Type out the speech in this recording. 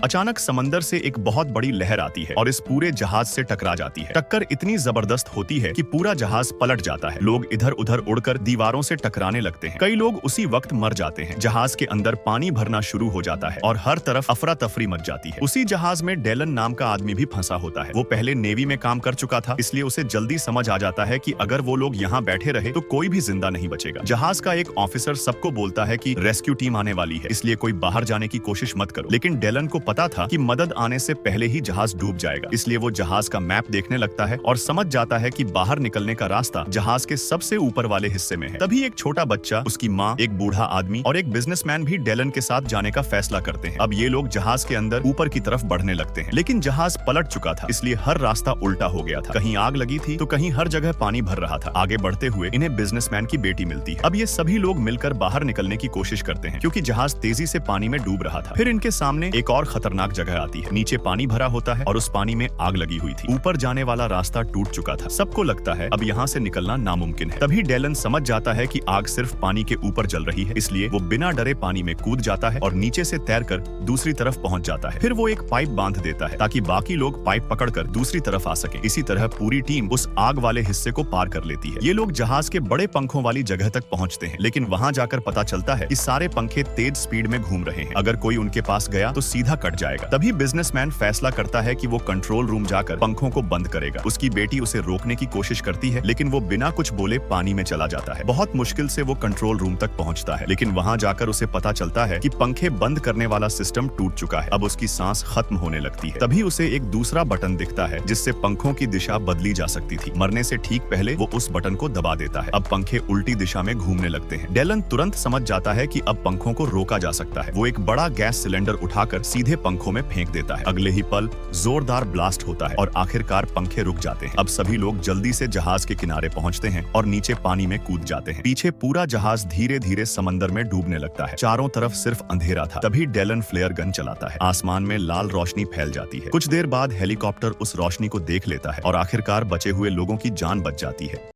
अचानक समंदर से एक बहुत बड़ी लहर आती है और इस पूरे जहाज से टकरा जाती है। टक्कर इतनी जबरदस्त होती है कि पूरा जहाज पलट जाता है। लोग इधर उधर उड़कर दीवारों से टकराने लगते हैं। कई लोग उसी वक्त मर जाते हैं। जहाज के अंदर पानी भरना शुरू हो जाता है और हर तरफ अफरा तफरी मच जाती है। उसी जहाज में डेलन नाम का आदमी भी फंसा होता है। वो पहले नेवी में काम कर चुका था, इसलिए उसे जल्दी समझ आ जाता है कि अगर वो लोग यहाँ बैठे रहे तो कोई भी जिंदा नहीं बचेगा। जहाज का एक ऑफिसर सबको बोलता है कि रेस्क्यू टीम आने वाली है, इसलिए कोई बाहर जाने की कोशिश मत करो। लेकिन डेलन को पता था कि मदद आने से पहले ही जहाज डूब जाएगा, इसलिए वो जहाज का मैप देखने लगता है और समझ जाता है कि बाहर निकलने का रास्ता जहाज के सबसे ऊपर वाले हिस्से में है। तभी एक छोटा बच्चा, उसकी माँ, एक बूढ़ा आदमी और एक बिजनेसमैन भी डेलन के साथ जाने का फैसला करते हैं। अब ये लोग जहाज के अंदर ऊपर की तरफ बढ़ने लगते हैं, लेकिन जहाज पलट चुका था, इसलिए हर रास्ता उल्टा हो गया था। कहीं आग लगी थी तो कहीं हर जगह पानी भर रहा था। आगे बढ़ते हुए इन्हें बिजनेसमैन की बेटी मिलती है। अब ये सभी लोग मिलकर बाहर निकलने की कोशिश करते हैं, क्योंकि जहाज तेजी से पानी में डूब रहा था। फिर इनके सामने एक और खतरनाक जगह आती है। नीचे पानी भरा होता है और उस पानी में आग लगी हुई थी। ऊपर जाने वाला रास्ता टूट चुका था। सबको लगता है अब यहाँ से निकलना नामुमकिन है। तभी डेलन समझ जाता है कि आग सिर्फ पानी के ऊपर जल रही है, इसलिए वो बिना डरे पानी में कूद जाता है और नीचे से तैरकर दूसरी तरफ पहुंच जाता है। फिर वो एक पाइप बांध देता है ताकि बाकी लोग पाइप पकड़कर दूसरी तरफ आ सके। इसी तरह पूरी टीम उस आग वाले हिस्से को पार कर लेती है। ये लोग जहाज के बड़े पंखों वाली जगह तक पहुंचते हैं, लेकिन वहां जाकर पता चलता है कि सारे पंखे तेज स्पीड में घूम रहे हैं। अगर कोई उनके पास गया तो सीधा कट जाएगा। तभी बिजनेसमैन फैसला करता है कि वो कंट्रोल रूम जाकर पंखों को बंद करेगा। उसकी बेटी उसे रोकने की कोशिश करती है, लेकिन वो बिना कुछ बोले पानी में चला जाता है। बहुत मुश्किल से वो कंट्रोल रूम तक पहुंचता है, लेकिन वहां जाकर उसे पता चलता है कि पंखे बंद करने वाला सिस्टम टूट चुका है। अब उसकी सांस खत्म होने लगती है। तभी उसे एक दूसरा बटन दिखता है जिससे पंखों की दिशा बदली जा सकती थी। मरने से ठीक पहले वो उस बटन को दबा देता है। अब पंखे उल्टी दिशा में घूमने लगते हैं। डेलन तुरंत समझ जाता है कि अब पंखों को रोका जा सकता है। वो एक बड़ा गैस सिलेंडर उठाकर सीधे पंखों में फेंक देता है। अगले ही पल जोरदार ब्लास्ट होता है और आखिरकार पंखे रुक जाते हैं। अब सभी लोग जल्दी से जहाज के किनारे पहुंचते हैं और नीचे पानी में कूद जाते हैं। पीछे पूरा जहाज धीरे धीरे समंदर में डूबने लगता है। चारों तरफ सिर्फ अंधेरा था। तभी डेलन फ्लेयर गन चलाता है। आसमान में लाल रोशनी फैल जाती है। कुछ देर बाद हेलीकॉप्टर उस रोशनी को देख लेता है और आखिरकार बचे हुए लोगों की जान बच जाती है।